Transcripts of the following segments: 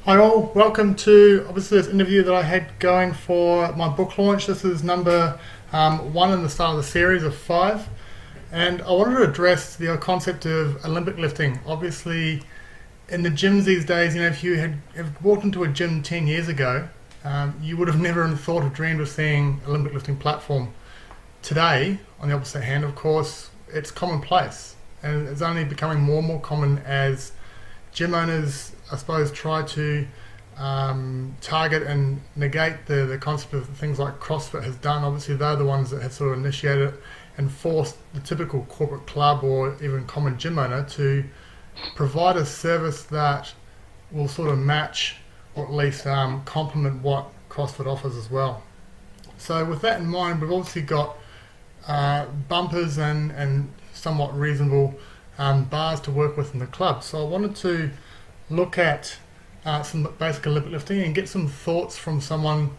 Hi all, welcome to obviously this interview that I had going for my book launch. This is number one in the start of the series of five, and I wanted to address the concept of Olympic lifting. Obviously, in the gyms these days, if you had walked into a gym 10 years ago, you would have never thought or dreamed of seeing Olympic lifting platform. Today, on the opposite hand, of course, it's commonplace, and it's only becoming more and more common as gym owners, I suppose, try to target and negate the concept of things like CrossFit has done. Obviously, they're the ones that have sort of initiated it and forced the typical corporate club or even common gym owner to provide a service that will sort of match or at least complement what CrossFit offers as well. So with that in mind, we've obviously got bumpers and somewhat reasonable bars to work with in the club. So I wanted to look at some basic Olympic lifting and get some thoughts from someone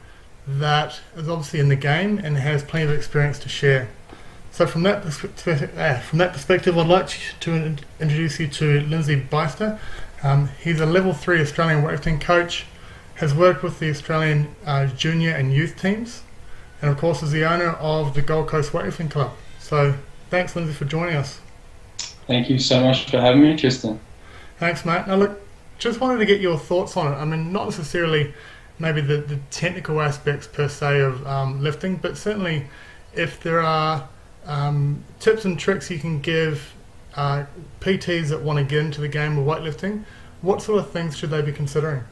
that is obviously in the game and has plenty of experience to share. So from that perspective, I'd like to introduce you to Linzey Biester. He's a level 3 Australian weightlifting coach, has worked with the Australian junior and youth teams, and of course is the owner of the Gold Coast Weightlifting Club. So thanks, Linzey, for joining us. Thank you so much for having me, Tristan. Thanks, mate. Now look, just wanted to get your thoughts on it. I mean, not necessarily maybe the technical aspects per se of lifting, but certainly if there are tips and tricks you can give PTs that want to get into the game of weightlifting, what sort of things should they be considering?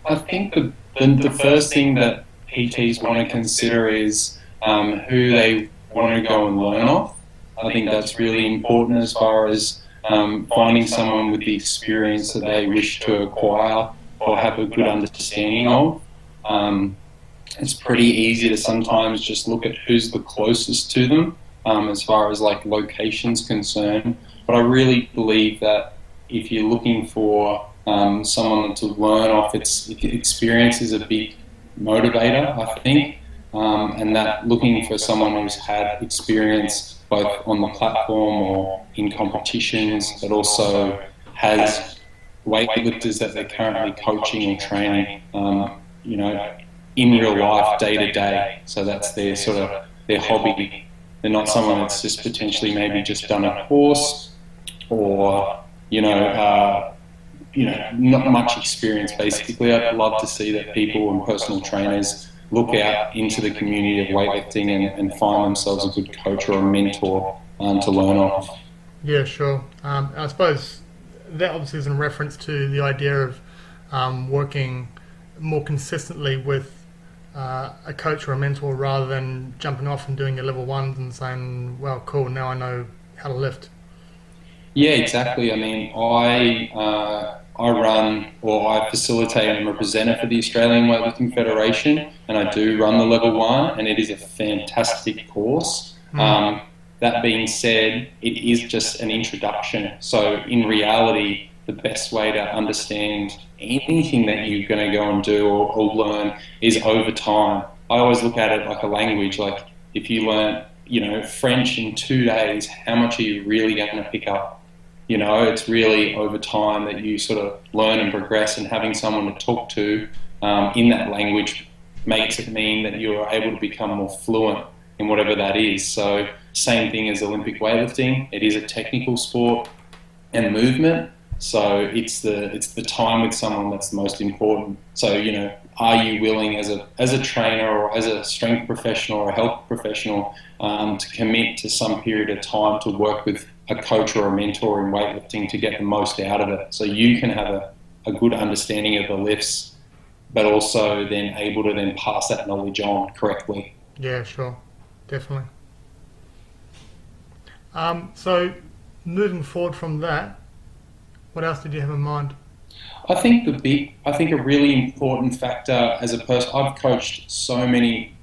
I think the first thing that PTs want to consider is who they want to go and learn off. I think that's really important as far as finding someone with the experience that they wish to acquire or have a good understanding of. It's pretty easy to sometimes just look at who's the closest to them as far as like location's concerned. But I really believe that if you're looking for someone to learn off, experience is a big motivator, I think, and that looking for someone who's had experience both on the platform or in competitions, but also has weightlifters that they're currently coaching or training, in real life, day to day. So that's their sort of their hobby. They're not someone that's just potentially maybe just done a course or not much experience. Basically, I'd love to see that people and personal trainers look out into the community of weightlifting and find themselves a good coach or a mentor to learn off. Yeah, sure. I suppose that obviously is in reference to the idea of working more consistently with a coach or a mentor rather than jumping off and doing your level ones and saying, well, cool, now I know how to lift. Yeah, exactly. I mean, I run or I facilitate and I'm a presenter for the Australian Weightlifting Federation, and I do run the level one, and it is a fantastic course. That being said, it is just an introduction. So in reality, the best way to understand anything that you're going to go and do or learn is over time. I always look at it like a language. Like if you learn, French in 2 days, how much are you really going to pick up? It's really over time that you sort of learn and progress, and having someone to talk to in that language makes it mean that you're able to become more fluent in whatever that is. So same thing as Olympic weightlifting. It is a technical sport and movement. So it's the time with someone that's the most important. So, are you willing as a trainer or as a strength professional or a health professional to commit to some period of time to work with a coach or a mentor in weightlifting to get the most out of it, so you can have a good understanding of the lifts, but also then able to then pass that knowledge on correctly. Yeah, sure. Definitely. So moving forward from that, what else did you have in mind? I think a really important factor as a person, I've coached so many,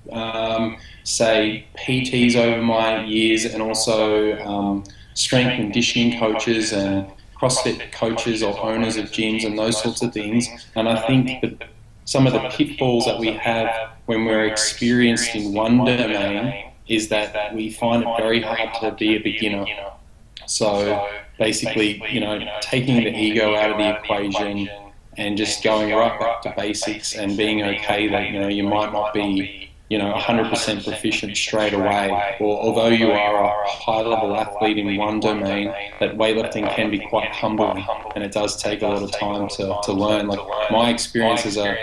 say, PTs over my years, and also strength and conditioning coaches and CrossFit coaches or owners of gyms and those sorts of things. And I think that some of the pitfalls that we have when we're experienced in one domain is that we find it very hard to be a beginner. So basically, taking the ego out of the equation, and just going right back to basics and being okay that, you might not be, 100% proficient straight away, or although you are a high-level athlete in one domain, that weightlifting can be quite humbling, and it does take a lot of time to learn. Like my experience as a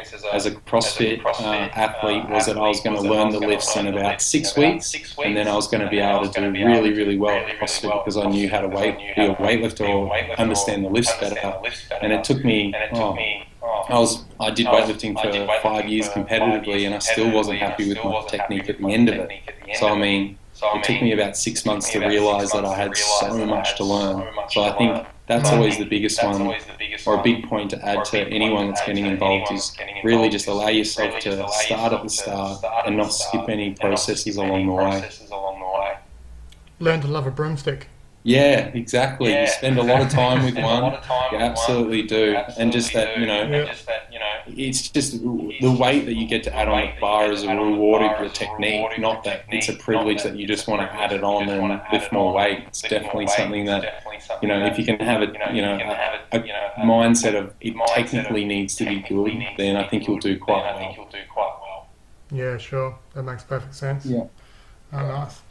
CrossFit athlete was that I was going to learn the lifts in about 6 weeks, and then I was going to be able to do really, really well at CrossFit because I knew how to be a weightlifter or understand the lifts better. And it took me, I did weightlifting for 5 years competitively, and I still wasn't happy with my technique at the end of it. So it took me about 6 months to realise that I had so much to learn. So I think that's always the biggest one, or a big point to add to anyone that's getting involved, is really just allow yourself to start at the start and not skip any processes along the way. Learn to love a broomstick. Yeah, exactly. You spend a lot of time with one. You absolutely do. And just that, it's just the weight that you get to add on the bar is a reward of your technique, not that it's a privilege that you just want to add it on and lift more weight. It's definitely something that, if you can have a mindset of it technically needs to be good, then I think you'll do quite well. Yeah, sure. That makes perfect sense. Yeah. Oh, nice.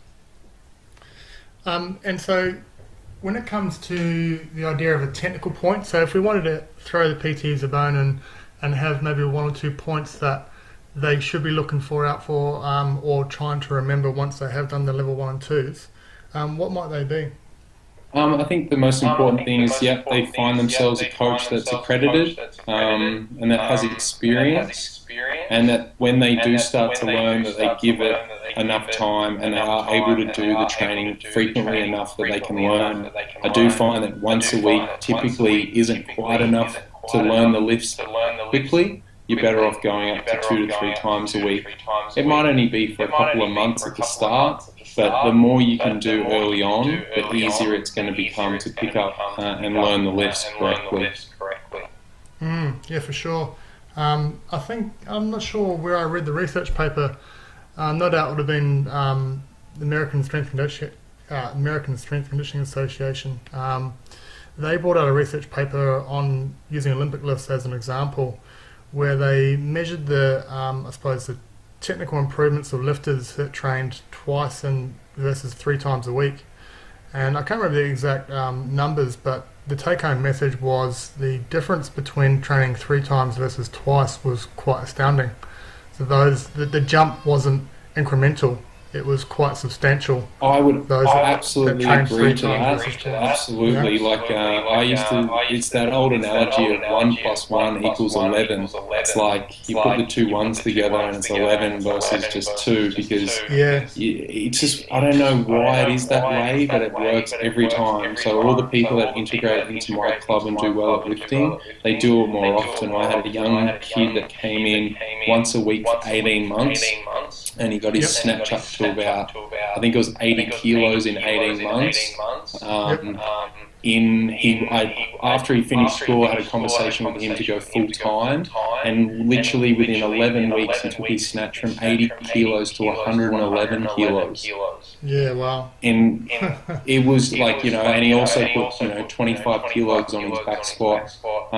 And so when it comes to the idea of a technical point, so if we wanted to throw the PTs a bone and have maybe 1 or 2 points that they should be looking out for or trying to remember once they have done the level 1 and 2s, what might they be? I think the most important thing is, they find themselves a coach that's accredited and that has experience, and that when they do start to learn, that they give it enough time and they are able to do the training frequently enough that they can learn. I do find that once a week typically isn't quite enough to learn the lifts quickly. You're better off going up to 2 to 3 times a week. It might only be for a couple of months at the start, but the more you can do early on, the easier it's going to become to pick up and learn the lifts correctly. Yeah, for sure. I think, I'm not sure where I read the research paper. No doubt it would have been the American Strength Conditioning Association. They brought out a research paper on using Olympic lifts as an example, where they measured the technical improvements of lifters that trained twice versus 3 times a week. And I can't remember the exact numbers, but the take-home message was the difference between training 3 times versus twice was quite astounding. So the jump wasn't incremental. It was quite substantial. I would absolutely agree to that. Absolutely. Yeah. It's that old analogy of 1 + 1 = 11. It's like you put the 2 ones together and it's 11 versus just 2, because it's just, I don't know why it is that way, but it works every time. So all the people that integrate into my club and do well at lifting, they do it more often. I had a young kid that came in once a week for 18 months, and he got his snatch up to about, I think it was 80 kilos in 18 months. After he finished school, I had a conversation with him to go full time, and literally within 11 weeks he took his snatch from 80 kilos to 111 kilos. Yeah, wow. And it was like, and he also put 25 kilos on his back squat,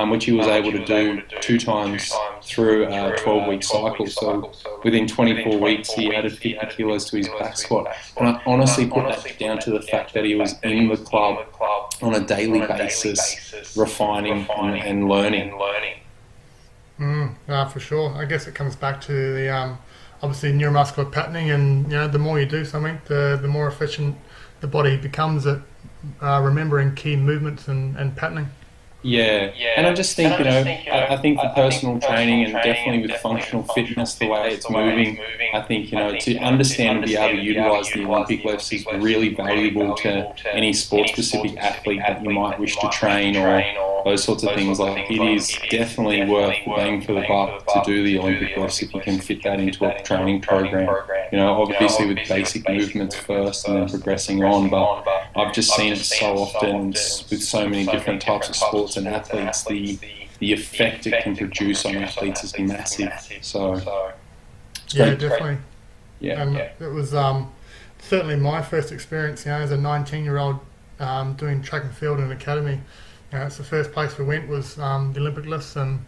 which he was able to do 2 times through a 12-week cycle. So within 24 weeks he added 50 kilos to his back squat. And I honestly put that down to the fact that he was in the club on a daily basis, refining and learning. For sure. I guess it comes back to the obviously neuromuscular patterning, and the more you do something, the more efficient the body becomes at remembering key movements and patterning. Yeah, and I just think, I think for personal training and definitely with functional fitness, the way it's moving, I think, to understand and be able to utilise the Olympic lifts is really valuable to any sport-specific athlete that you might wish to train or those sorts of things. Like, it is definitely worth the bang for the buck to do the Olympic lifts if you can fit that into a training program. Obviously with basic movements first and then progressing on, but I've just seen it so often with so many different types of sports and athletes. The effect it can produce on athletes is massive. So yeah, definitely. Yeah, and it was certainly my first experience, as a 19-year-old doing track and field in an academy. It's the first place we went was the Olympic lists, and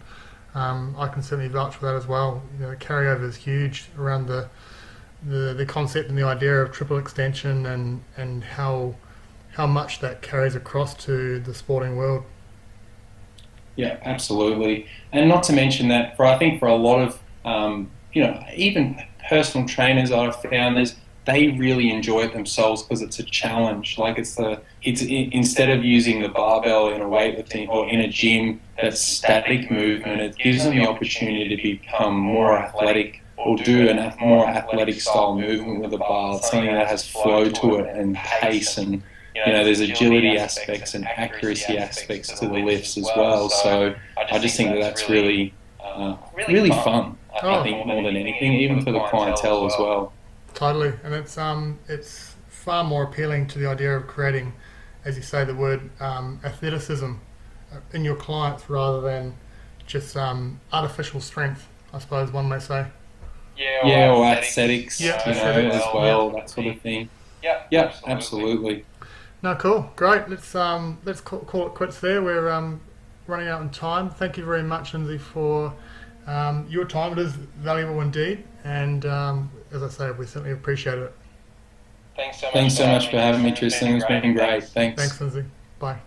I can certainly vouch for that as well. The carryover is huge around the concept and the idea of triple extension, and how much that carries across to the sporting world. Yeah, absolutely. And not to mention that I think for a lot of even personal trainers I've found they really enjoy it themselves because it's a challenge. Like instead of using the barbell in a weightlifting or in a gym, that's static movement. It gives them the opportunity to become more athletic or do a more athletic style movement with the bar. It's something that has flow to it and pace, and there's agility aspects and accuracy aspects to the lifts as well. So I just think that's really really fun. I think more than anything, even for the clientele as well. Totally, and it's far more appealing to the idea of creating, as you say, the word athleticism in your clients rather than just artificial strength, I suppose one may say. Yeah, or aesthetics, aesthetics. as well, that sort of thing. Yeah, absolutely. No, cool, great. Let's call it quits there. We're running out in time. Thank you very much, Linzey, for your time. It is valuable indeed, and as I say, we certainly appreciate it. Thanks so much for having me, Tristan. It's been great. Thanks. Thanks, Linzey. Bye.